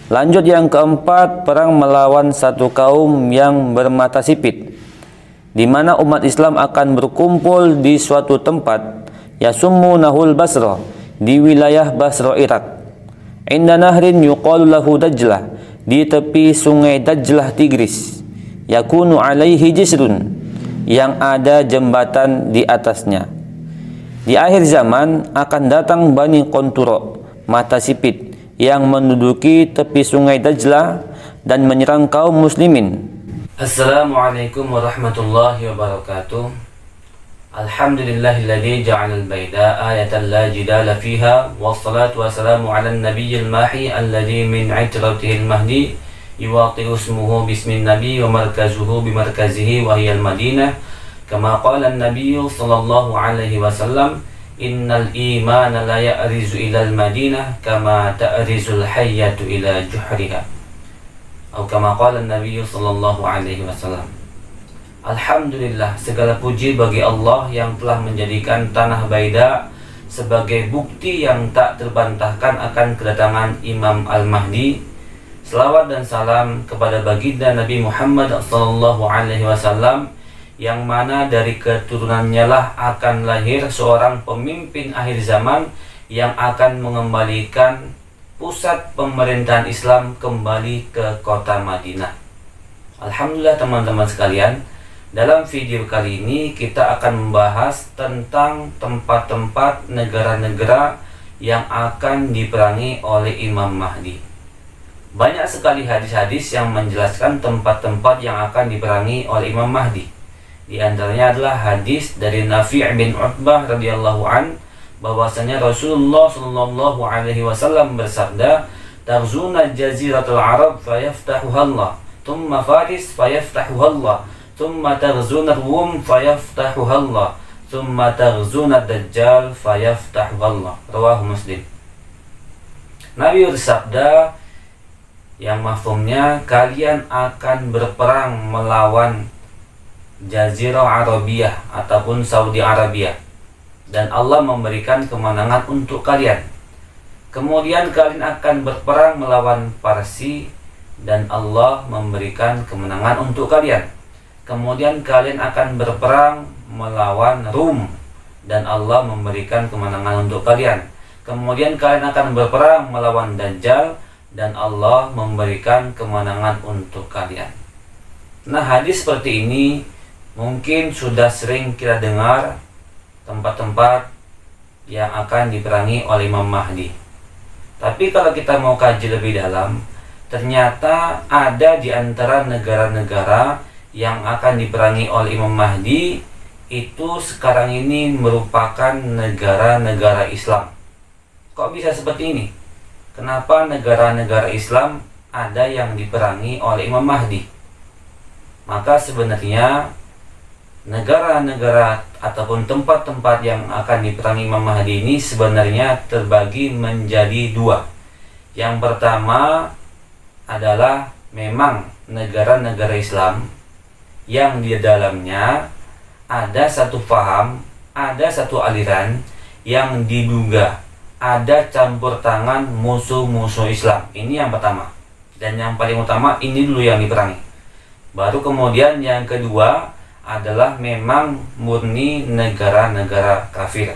Lanjut yang keempat, perang melawan satu kaum yang bermata sipit, di mana umat Islam akan berkumpul di suatu tempat, yasummunahul Basra, di wilayah Basra Irak. Inda nahrin yuqalu lahu Dajlah, di tepi sungai Dajlah Tigris. Yakunu alaihi jisrun, yang ada jembatan di atasnya. Di akhir zaman akan datang Bani Quntura, mata sipit, yang menduduki tepi sungai Dajlah dan menyerang kaum muslimin. Assalamualaikum warahmatullahi wabarakatuh. Alhamdulillahilladzi ja'alal baida ayatan la jidala fiha, wassalatu wassalamu ala nabiyyil mahi alladzi min itratihil mahdi yuwaqi'u ismuhu bismin nabi wa markazuhu bimarkazihi wa hiyal madinah, kama qala an-nabiy sallallahu alaihi wasallam, innal imana la ya'rizu ilal madinah kama ta'rizul hayyatu ila juhriha, atau kama qala an-nabiy sallallahu alaihi wasallam. Alhamdulillah, segala puji bagi Allah yang telah menjadikan tanah Baida sebagai bukti yang tak terbantahkan akan kedatangan Imam Al-Mahdi. Selawat dan salam kepada baginda Nabi Muhammad sallallahu alaihi wasallam, yang mana dari keturunannya lah akan lahir seorang pemimpin akhir zaman yang akan mengembalikan pusat pemerintahan Islam kembali ke kota Madinah. Alhamdulillah teman-teman sekalian, dalam video kali ini kita akan membahas tentang tempat-tempat negara-negara yang akan diperangi oleh Imam Mahdi. Banyak sekali hadis-hadis yang menjelaskan tempat-tempat yang akan diperangi oleh Imam Mahdi. Di antaranya adalah hadis dari Nafi' bin Utbah radhiyallahu an, bahwasanya Rasulullah sallallahu alaihi wasallam bersabda, "Taghzuna jaziratul Arab fayaftahuha Allah, thumma Faris fayaftahuha Allah, thumma taghzuna Rum fayaftahuha Allah, thumma taghzuna Dajjal fayaftahuha Allah." Rawahu Muslim. Nabi bersabda yang mafhumnya, kalian akan berperang melawan Jazirah Arabiyah ataupun Saudi Arabia, dan Allah memberikan kemenangan untuk kalian. Kemudian kalian akan berperang melawan Parsi, dan Allah memberikan kemenangan untuk kalian. Kemudian kalian akan berperang melawan Rum, dan Allah memberikan kemenangan untuk kalian. Kemudian kalian akan berperang melawan Dajjal, dan Allah memberikan kemenangan untuk kalian. Nah, hadis seperti ini mungkin sudah sering kita dengar, tempat-tempat yang akan diperangi oleh Imam Mahdi. Tapi kalau kita mau kaji lebih dalam, ternyata ada di antara negara-negara yang akan diperangi oleh Imam Mahdi itu sekarang ini merupakan negara-negara Islam. Kok bisa seperti ini? Kenapa negara-negara Islam ada yang diperangi oleh Imam Mahdi? Maka sebenarnya negara-negara ataupun tempat-tempat yang akan diperangi Imam Mahdi ini sebenarnya terbagi menjadi dua. Yang pertama adalah memang negara-negara Islam yang di dalamnya ada satu paham, ada satu aliran yang diduga ada campur tangan musuh-musuh Islam. Ini yang pertama. Dan yang paling utama ini dulu yang diperangi. Baru kemudian yang kedua adalah memang murni negara-negara kafir.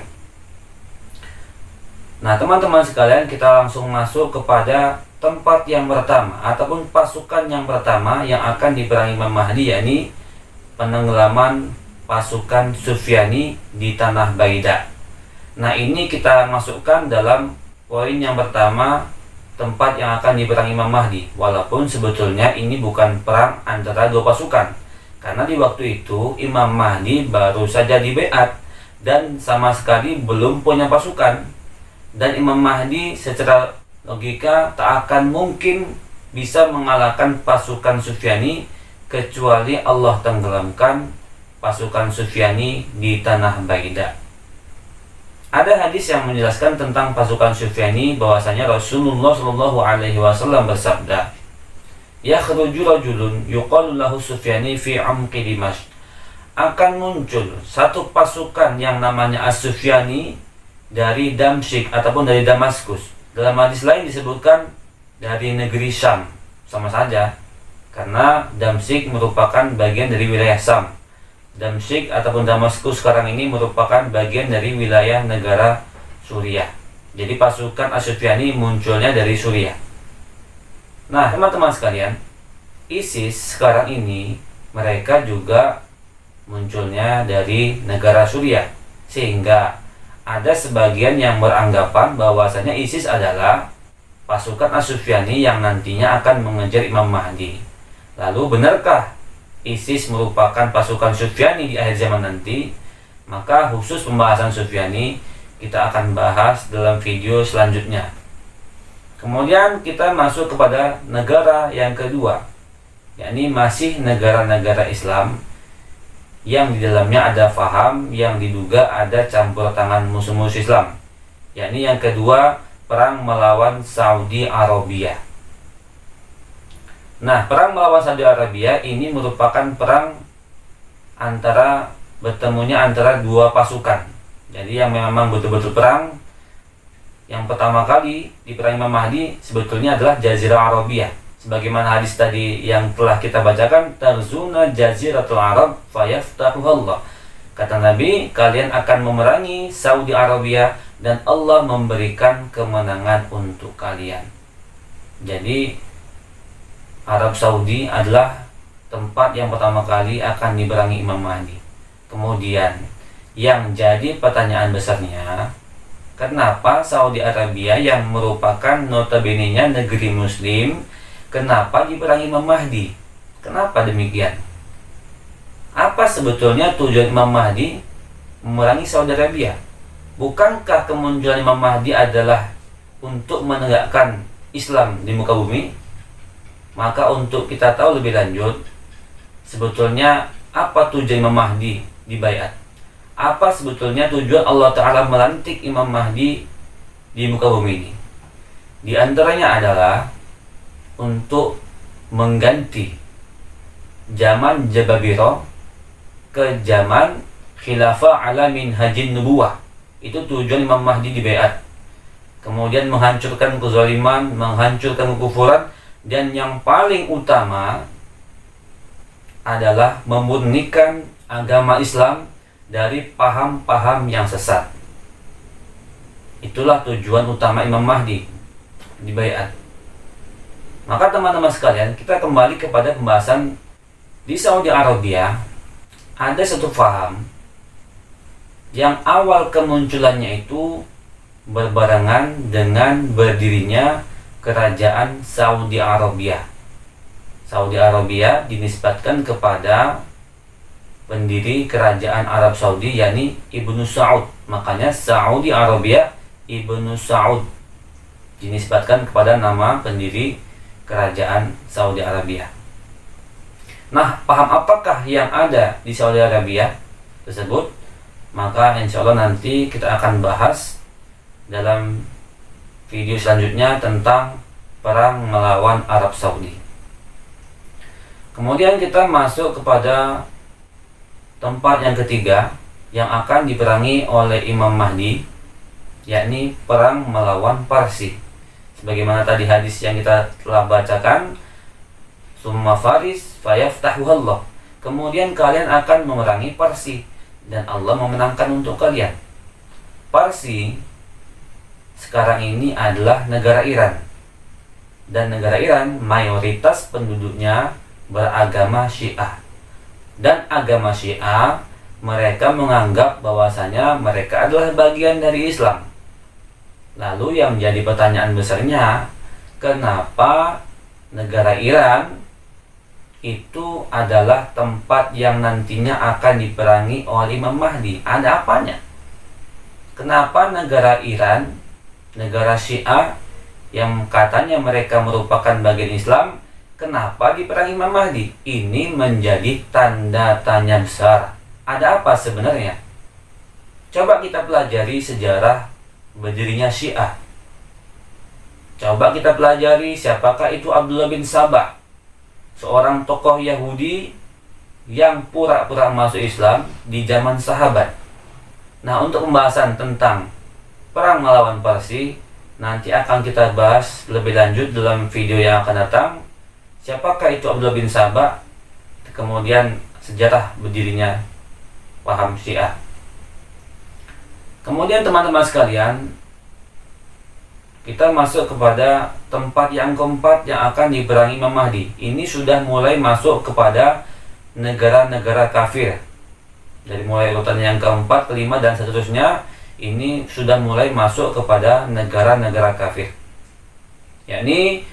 Nah, teman-teman sekalian, kita langsung masuk kepada tempat yang pertama ataupun pasukan yang pertama yang akan diperangi Imam Mahdi, yakni penenggelaman pasukan Sufyani di tanah Baida. Nah, ini kita masukkan dalam poin yang pertama, tempat yang akan diperangi Imam Mahdi. Walaupun sebetulnya ini bukan perang antara dua pasukan, karena di waktu itu Imam Mahdi baru saja dibeat dan sama sekali belum punya pasukan. Dan Imam Mahdi secara logika tak akan mungkin bisa mengalahkan pasukan Sufyani kecuali Allah tenggelamkan pasukan Sufyani di tanah Baida. Ada hadis yang menjelaskan tentang pasukan Sufyani, bahwasanya Rasulullah Shallallahu Alaihi Wasallam bersabda, "Yakhruju rajulun yuqalu lahu Sufyani fi amqi Dimashq." Akan muncul satu pasukan yang namanya As-Sufyani dari Damsyik ataupun dari Damaskus. Dalam hadis lain disebutkan dari negeri Syam. Sama saja, karena Damsyik merupakan bagian dari wilayah Syam. Damsyik ataupun Damaskus sekarang ini merupakan bagian dari wilayah negara Suriah. Jadi pasukan As-Sufyani munculnya dari Suriah. Nah, teman-teman sekalian, ISIS sekarang ini mereka juga munculnya dari negara Suriah, sehingga ada sebagian yang beranggapan bahwasanya ISIS adalah pasukan As-Sufyani yang nantinya akan mengejar Imam Mahdi. Lalu benarkah ISIS merupakan pasukan Sufyani di akhir zaman nanti? Maka khusus pembahasan Sufyani kita akan bahas dalam video selanjutnya. Kemudian kita masuk kepada negara yang kedua, yakni masih negara-negara Islam yang di dalamnya ada faham yang diduga ada campur tangan musuh-musuh Islam, yakni yang kedua, perang melawan Saudi Arabia. Nah, perang melawan Saudi Arabia ini merupakan perang bertemunya antara dua pasukan. Jadi yang memang betul-betul perang yang pertama kali di perang Imam Mahdi sebetulnya adalah Jazirah Arabia. Sebagaimana hadis tadi yang telah kita bacakan, tarzuna jaziratul Arab fayaftahuhallah. Kata Nabi, kalian akan memerangi Saudi Arabia dan Allah memberikan kemenangan untuk kalian. Jadi Arab Saudi adalah tempat yang pertama kali akan diperangi Imam Mahdi. Kemudian yang jadi pertanyaan besarnya, kenapa Saudi Arabia yang merupakan notabene-nya negeri Muslim, kenapa diperangi Imam Mahdi? Kenapa demikian? Apa sebetulnya tujuan Imam Mahdi memerangi Saudi Arabia? Bukankah kemunculan Imam Mahdi adalah untuk menegakkan Islam di muka bumi? Maka untuk kita tahu lebih lanjut, sebetulnya apa tujuan Imam Mahdi dibaiat? Apa sebetulnya tujuan Allah Ta'ala melantik Imam Mahdi di muka bumi ini? Di antaranya adalah untuk mengganti zaman Jababirah ke zaman Khilafah ala minhajin nubuwah. Itu tujuan Imam Mahdi dibaiat. Kemudian menghancurkan kezaliman, menghancurkan kekufuran, dan yang paling utama adalah memurnikan agama Islam dari paham-paham yang sesat. Itulah tujuan utama Imam Mahdi dibaiat. Maka teman-teman sekalian, kita kembali kepada pembahasan di Saudi Arabia. Ada satu paham yang awal kemunculannya itu berbarengan dengan berdirinya kerajaan Saudi Arabia. Saudi Arabia dinisbatkan kepada pendiri kerajaan Arab Saudi, yakni Ibnu Saud. Makanya Saudi Arabia Ibnu Saud dinisbatkan kepada nama pendiri kerajaan Saudi Arabia. Nah, paham apakah yang ada di Saudi Arabia tersebut? Maka insya Allah nanti kita akan bahas dalam video selanjutnya tentang perang melawan Arab Saudi. Kemudian kita masuk kepada tempat yang ketiga yang akan diperangi oleh Imam Mahdi, yakni perang melawan Parsi. Sebagaimana tadi hadis yang kita telah bacakan, summa faris fayaftahuhallah. Kemudian kalian akan memerangi Parsi dan Allah memenangkan untuk kalian. Parsi sekarang ini adalah negara Iran. Dan negara Iran mayoritas penduduknya beragama Syiah. Dan agama Syiah mereka menganggap bahwasanya mereka adalah bagian dari Islam. Lalu yang menjadi pertanyaan besarnya, kenapa negara Iran itu adalah tempat yang nantinya akan diperangi oleh Imam Mahdi? Ada apanya? Kenapa negara Iran, negara Syiah yang katanya mereka merupakan bagian Islam, kenapa diperangi Imam Mahdi? Ini menjadi tanda tanya besar. Ada apa sebenarnya? Coba kita pelajari sejarah berdirinya Syiah. Coba kita pelajari siapakah itu Abdullah bin Sabah, seorang tokoh Yahudi yang pura-pura masuk Islam di zaman sahabat. Nah, untuk pembahasan tentang perang melawan Parsi, nanti akan kita bahas lebih lanjut dalam video yang akan datang. Siapakah itu Abdullah bin Sabah, kemudian sejarah berdirinya paham Syiah. Kemudian teman-teman sekalian, kita masuk kepada tempat yang keempat yang akan diperangi Imam Mahdi. Ini sudah mulai masuk kepada negara-negara kafir. Dari mulai urutan yang keempat, kelima, dan seterusnya, ini sudah mulai masuk kepada negara-negara kafir, yakni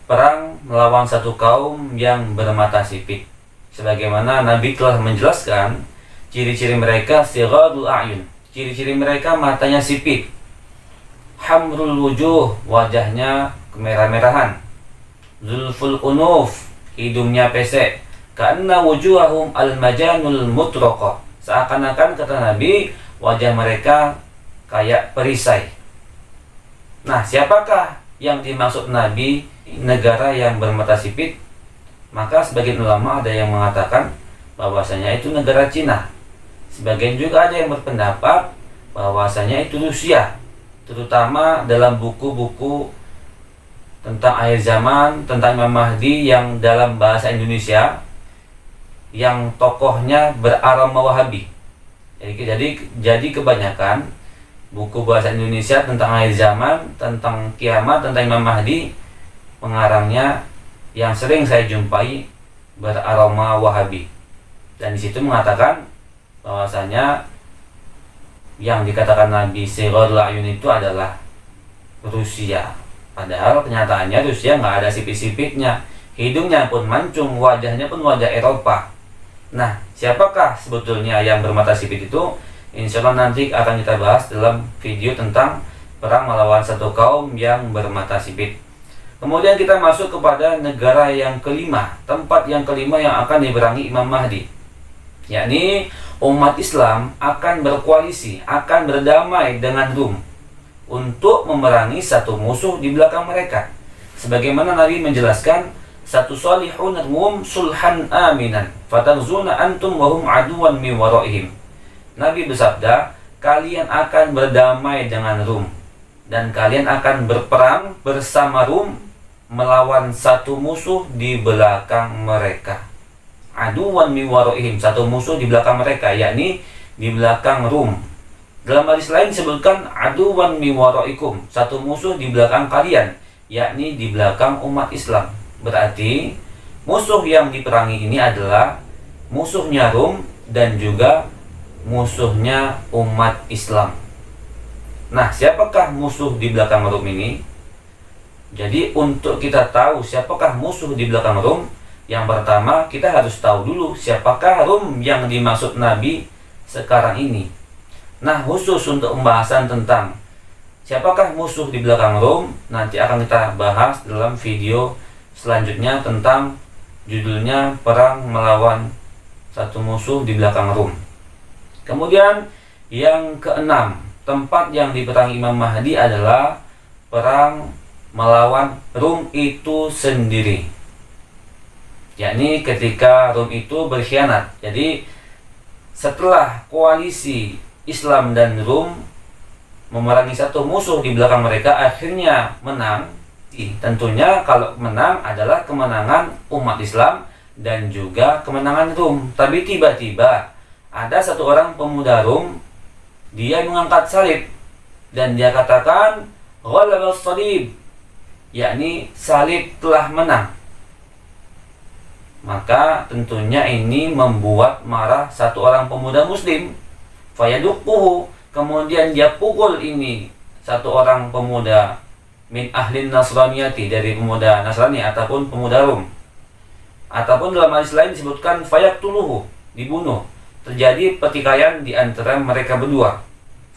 perang melawan satu kaum yang bermata sipit. Sebagaimana Nabi telah menjelaskan ciri-ciri mereka, sighadul a'yun, ciri-ciri mereka matanya sipit, hamrul wujuh, wajahnya kemerah-merahan, zulful unuf, hidungnya pesek, karena wujuhahum al-majanul mutraqah, seakan-akan kata Nabi wajah mereka kayak perisai. Nah, siapakah yang dimaksud Nabi negara yang bermata sipit? Maka sebagian ulama ada yang mengatakan bahwasanya itu negara Cina. Sebagian juga ada yang berpendapat bahwasanya itu Rusia, terutama dalam buku-buku tentang akhir zaman, tentang Imam Mahdi yang dalam bahasa Indonesia yang tokohnya beraroma Wahabi. Jadi kebanyakan buku bahasa Indonesia tentang akhir zaman, tentang kiamat, tentang Imam Mahdi, pengarangnya yang sering saya jumpai beraroma Wahabi. Dan di situ mengatakan bahwasanya yang dikatakan Nabi Sighadul A'yun itu adalah Rusia. Padahal kenyataannya Rusia nggak ada sipit-sipitnya, hidungnya pun mancung, wajahnya pun wajah Eropa. Nah, siapakah sebetulnya yang bermata sipit itu? Insya Allah nanti akan kita bahas dalam video tentang perang melawan satu kaum yang bermata sipit. Kemudian kita masuk kepada negara yang kelima, tempat yang kelima yang akan diperangi Imam Mahdi, yakni umat Islam akan berkoalisi, akan berdamai dengan Rum untuk memerangi satu musuh di belakang mereka. Sebagaimana Nabi menjelaskan, satu salihun rum sulhan aminan fatazuna antum wahum aduwan min waraihim. Nabi bersabda, kalian akan berdamai dengan Rum dan kalian akan berperang bersama Rum melawan satu musuh di belakang mereka. Aduwan min waraihim, satu musuh di belakang mereka, yakni di belakang Rum. Dalam hadis lain disebutkan aduwan min waraikum, satu musuh di belakang kalian, yakni di belakang umat Islam. Berarti musuh yang diperangi ini adalah musuhnya Rum dan juga musuhnya umat Islam. Nah, siapakah musuh di belakang Rum ini? Jadi untuk kita tahu siapakah musuh di belakang Rum, yang pertama kita harus tahu dulu siapakah Rum yang dimaksud Nabi sekarang ini. Nah, khusus untuk pembahasan tentang siapakah musuh di belakang Rum, nanti akan kita bahas dalam video selanjutnya tentang judulnya perang melawan satu musuh di belakang Rum. Kemudian yang keenam, tempat yang diperangi Imam Mahdi adalah perang melawan Rum itu sendiri, yakni ketika Rum itu berkhianat. Jadi setelah koalisi Islam dan Rum memerangi satu musuh di belakang mereka, akhirnya menang. Tentunya kalau menang adalah kemenangan umat Islam dan juga kemenangan Rum. Tapi tiba-tiba ada satu orang pemuda Rum, dia mengangkat salib dan dia katakan ghalabas salib, yakni salib telah menang. Maka tentunya ini membuat marah satu orang pemuda muslim. Fayaduquhu, kemudian dia pukul ini satu orang pemuda min ahlin nasraniyati, dari pemuda Nasrani ataupun pemuda Rum. Ataupun dalam hadis lain disebutkan fayaktuluhu, dibunuh. Terjadi pertikaian di antara mereka berdua.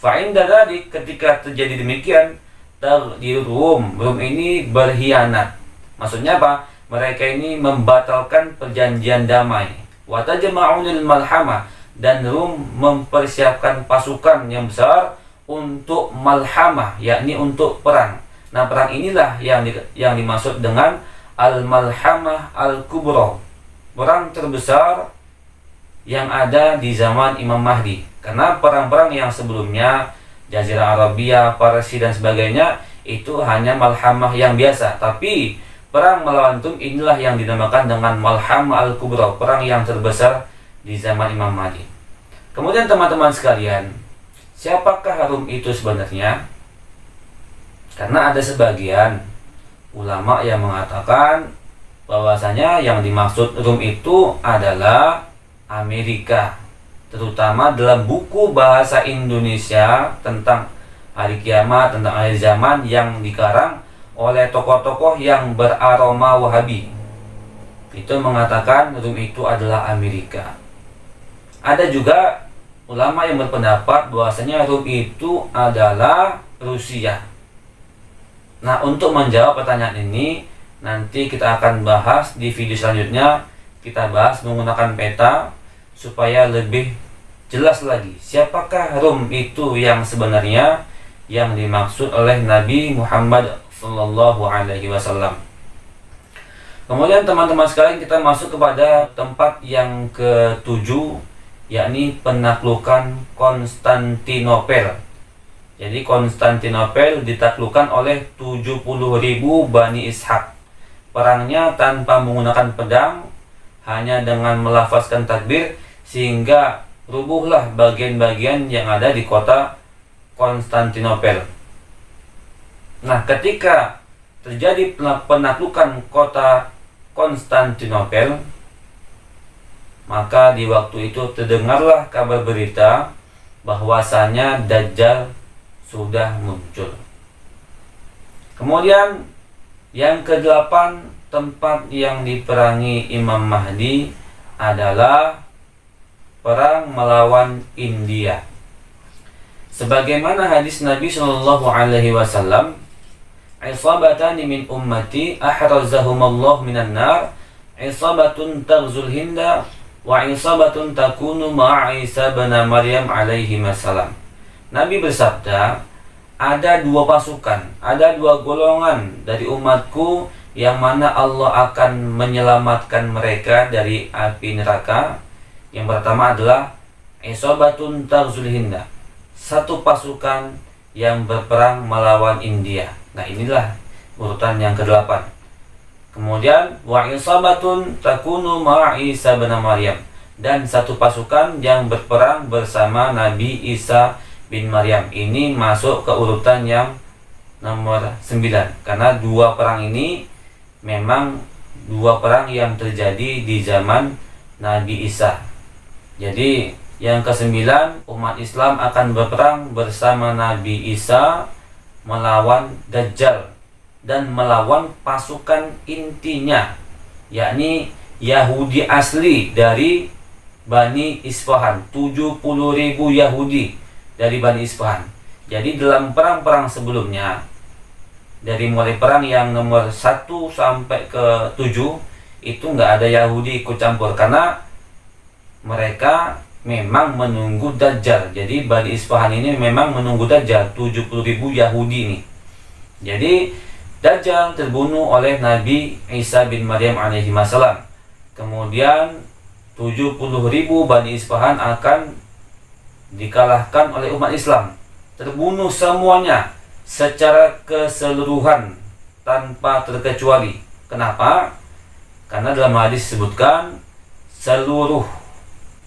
Fa'inda dzalik, ketika terjadi demikian, tagdir Rum ini berkhianat. Maksudnya apa? Mereka ini membatalkan perjanjian damai. Wa tajma'unil malhamah, dan Rum mempersiapkan pasukan yang besar untuk malhamah, yakni untuk perang. Nah, perang inilah yang dimaksud dengan al-malhamah al-kubra, perang terbesar yang ada di zaman Imam Mahdi. Karena perang-perang yang sebelumnya, Jazirah Arabia, Parsi dan sebagainya, itu hanya malhamah yang biasa. Tapi perang melawan Rum inilah yang dinamakan dengan Malhamah Al-Kubra, perang yang terbesar di zaman Imam Mahdi. Kemudian teman-teman sekalian, siapakah Rum itu sebenarnya? Karena ada sebagian ulama yang mengatakan bahwasanya yang dimaksud Rum itu adalah Amerika, terutama dalam buku bahasa Indonesia tentang hari kiamat, tentang akhir zaman yang dikarang oleh tokoh-tokoh yang beraroma Wahabi. Itu mengatakan Rum itu adalah Amerika. Ada juga ulama yang berpendapat bahwasanya Rum itu adalah Rusia. Nah, untuk menjawab pertanyaan ini nanti kita akan bahas di video selanjutnya. Kita bahas menggunakan peta supaya lebih jelas lagi siapakah Rum itu yang sebenarnya yang dimaksud oleh Nabi Muhammad Sallallahu Alaihi Wasallam. Kemudian teman-teman sekalian, kita masuk kepada tempat yang ketujuh, yakni penaklukan Konstantinopel. Jadi Konstantinopel ditaklukkan oleh 70.000 Bani Ishaq. Perangnya tanpa menggunakan pedang, hanya dengan melafazkan takbir, sehingga rubuhlah bagian-bagian yang ada di kota Konstantinopel. Nah, ketika terjadi penaklukan kota Konstantinopel, maka di waktu itu terdengarlah kabar berita bahwasanya Dajjal sudah muncul. Kemudian yang ke-8 tempat yang diperangi Imam Mahdi adalah perang melawan India. Sebagaimana hadis Nabi Shallallahu Alaihi Wasallam, "Isabatani min ummati ahrazahumallah minan nar, isabatun taghzul Hinda, wa isabatun takunu ma'a Isa bin Maryam alaihi wasallam." Nabi bersabda, ada dua pasukan, ada dua golongan dari umatku yang mana Allah akan menyelamatkan mereka dari api neraka. Yang pertama adalah isabatun taghzul Hinda, satu pasukan yang berperang melawan India. Nah, inilah urutan yang ke-8. Kemudian wa isabatun takunu ma'a Isa bin Maryam, dan satu pasukan yang berperang bersama Nabi Isa bin Maryam. Ini masuk ke urutan yang nomor 9, karena dua perang ini memang dua perang yang terjadi di zaman Nabi Isa. Jadi yang ke-9, umat Islam akan berperang bersama Nabi Isa melawan Dajjal dan melawan pasukan intinya, yakni Yahudi asli dari Bani Isfahan, 70.000 Yahudi dari Bani Isfahan. Jadi dalam perang-perang sebelumnya, dari mulai perang yang nomor 1 sampai ke 7, itu nggak ada Yahudi ikut campur, karena mereka memang menunggu Dajjal. Jadi Bani Isfahan ini memang menunggu Dajjal, 70.000 Yahudi ini. Jadi Dajjal terbunuh oleh Nabi Isa bin Maryam alaihi wasallam. Kemudian 70.000 Bani Isfahan akan dikalahkan oleh umat Islam, terbunuh semuanya secara keseluruhan tanpa terkecuali. Kenapa? Karena dalam hadis disebutkan seluruh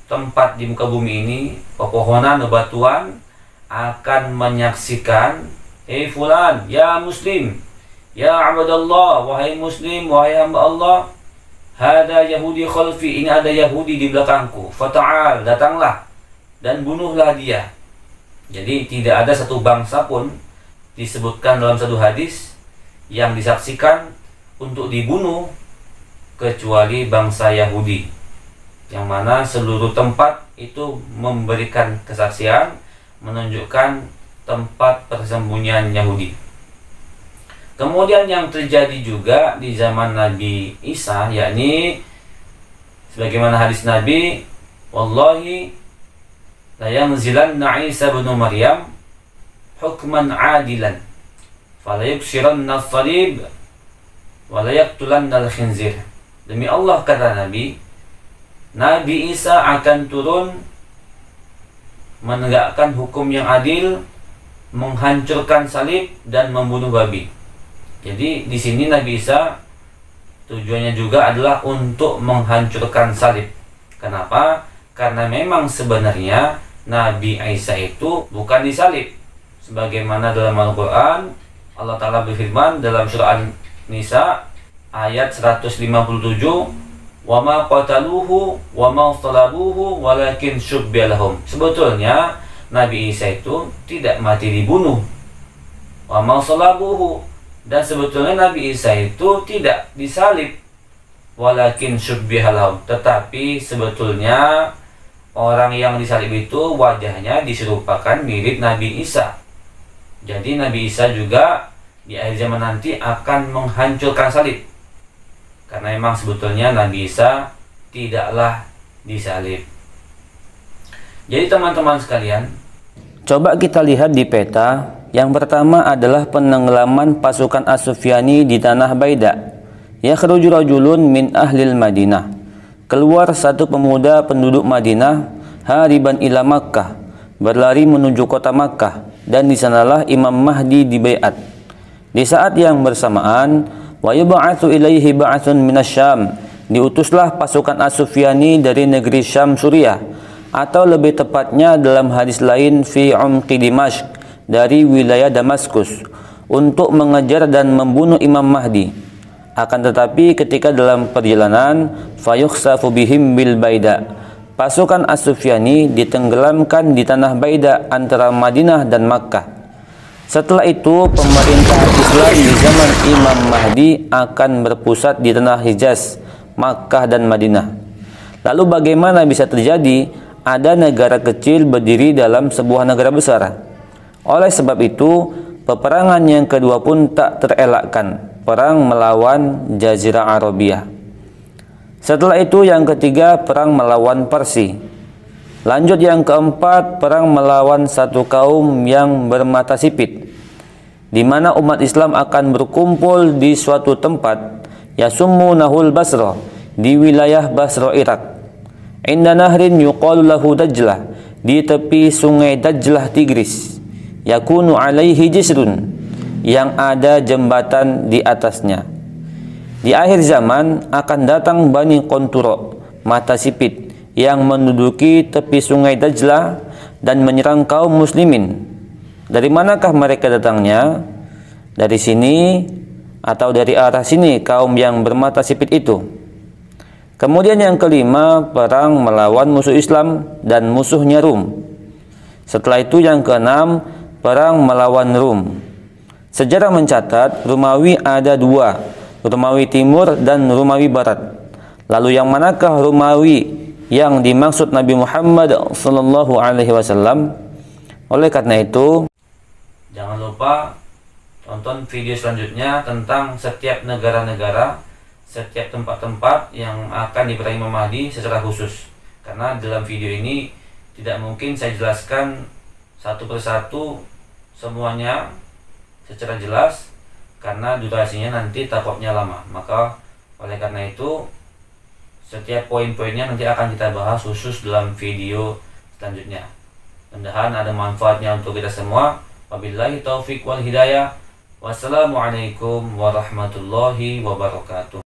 tempat di muka bumi ini, pepohonan, bebatuan akan menyaksikan, "Hei fulan, ya muslim, ya abdallah, wahai muslim, wahai hamba Allah, hada Yahudi khalfi, ini ada Yahudi di belakangku, fata'al, datanglah dan bunuhlah dia." Jadi tidak ada satu bangsa pun disebutkan dalam satu hadis yang disaksikan untuk dibunuh kecuali bangsa Yahudi, yang mana seluruh tempat itu memberikan kesaksian, menunjukkan tempat persembunyian Yahudi. Kemudian yang terjadi juga di zaman Nabi Isa, yakni sebagaimana hadis Nabi, "Wallahi la yanzilanna Isa bin Maryam hukman adilan, fala yuksiranna as-salib wa la yaqtulanna al-khinzir." Demi Allah, kata Nabi, Nabi Isa akan turun menegakkan hukum yang adil, menghancurkan salib dan membunuh babi. Jadi di sini Nabi Isa tujuannya juga adalah untuk menghancurkan salib. Kenapa? Karena memang sebenarnya Nabi Isa itu bukan disalib. Sebagaimana dalam Al-Quran, Allah Ta'ala berfirman dalam surah An-Nisa ayat 157, "Wa ma qataluhu wa ma salabuhu walakin syubbiha lahum." Sebetulnya Nabi Isa itu tidak mati dibunuh. Wa ma salabuhu, dan sebetulnya Nabi Isa itu tidak disalib. Walakin syubbiha lahum, tetapi sebetulnya orang yang disalib itu wajahnya diserupakan mirip Nabi Isa. Jadi Nabi Isa juga di akhir zaman nanti akan menghancurkan salib. Karena memang sebetulnya Nabi Isa tidaklah disalib. Jadi teman-teman sekalian, coba kita lihat di peta. Yang pertama adalah penenggelaman pasukan As-Sufyani di tanah Baida. Yakhruju rajulun min ahlil Madinah. Keluar satu pemuda penduduk Madinah, hariban ila Makkah, berlari menuju kota Makkah, dan di sanalah Imam Mahdi dibaiat. Di saat yang bersamaan, wa yub'atsu ilaihi ba'tsun minasyam, diutuslah pasukan As-Sufyani dari negeri Syam Suriah, atau lebih tepatnya dalam hadis lain fi umqi Dimashq, dari wilayah Damaskus, untuk mengejar dan membunuh Imam Mahdi. Akan tetapi ketika dalam perjalanan, fayukhsafu bihim bil Baida, pasukan As-Sufyani ditenggelamkan di tanah Baida antara Madinah dan Makkah. Setelah itu pemerintahan Islam di zaman Imam Mahdi akan berpusat di tanah Hijaz, Makkah dan Madinah. Lalu bagaimana bisa terjadi ada negara kecil berdiri dalam sebuah negara besar? Oleh sebab itu, peperangan yang kedua pun tak terelakkan, perang melawan Jazirah Arabia. Setelah itu yang ketiga, perang melawan Parsi. Lanjut yang keempat, perang melawan satu kaum yang bermata sipit, di mana umat Islam akan berkumpul di suatu tempat, yasummunahul Basra, di wilayah Basra Irak. Inda nahrin yuqalu lahu Dajlah, di tepi sungai Dajlah Tigris. Yakunu alaihi jisrun, yang ada jembatan di atasnya. Di akhir zaman akan datang Bani Qanturo, mata sipit, yang menduduki tepi sungai Dajlah dan menyerang kaum muslimin. Dari manakah mereka datangnya? Dari sini atau dari arah sini kaum yang bermata sipit itu. Kemudian yang kelima, perang melawan musuh Islam dan musuhnya Rum. Setelah itu yang keenam, perang melawan Rum. Sejarah mencatat Romawi ada dua, Romawi Timur dan Romawi Barat. Lalu yang manakah Romawi yang dimaksud Nabi Muhammad sallallahu alaihi wasallam? Oleh karena itu, jangan lupa tonton video selanjutnya tentang setiap negara-negara, setiap tempat-tempat yang akan diperangi Imam Mahdi secara khusus. Karena dalam video ini tidak mungkin saya jelaskan satu persatu semuanya secara jelas, karena durasinya nanti takutnya lama. Maka oleh karena itu setiap poin-poinnya nanti akan kita bahas khusus dalam video selanjutnya. Mudah-mudahan ada manfaatnya untuk kita semua. Wabillahi taufiq wal hidayah. Wassalamualaikum warahmatullahi wabarakatuh.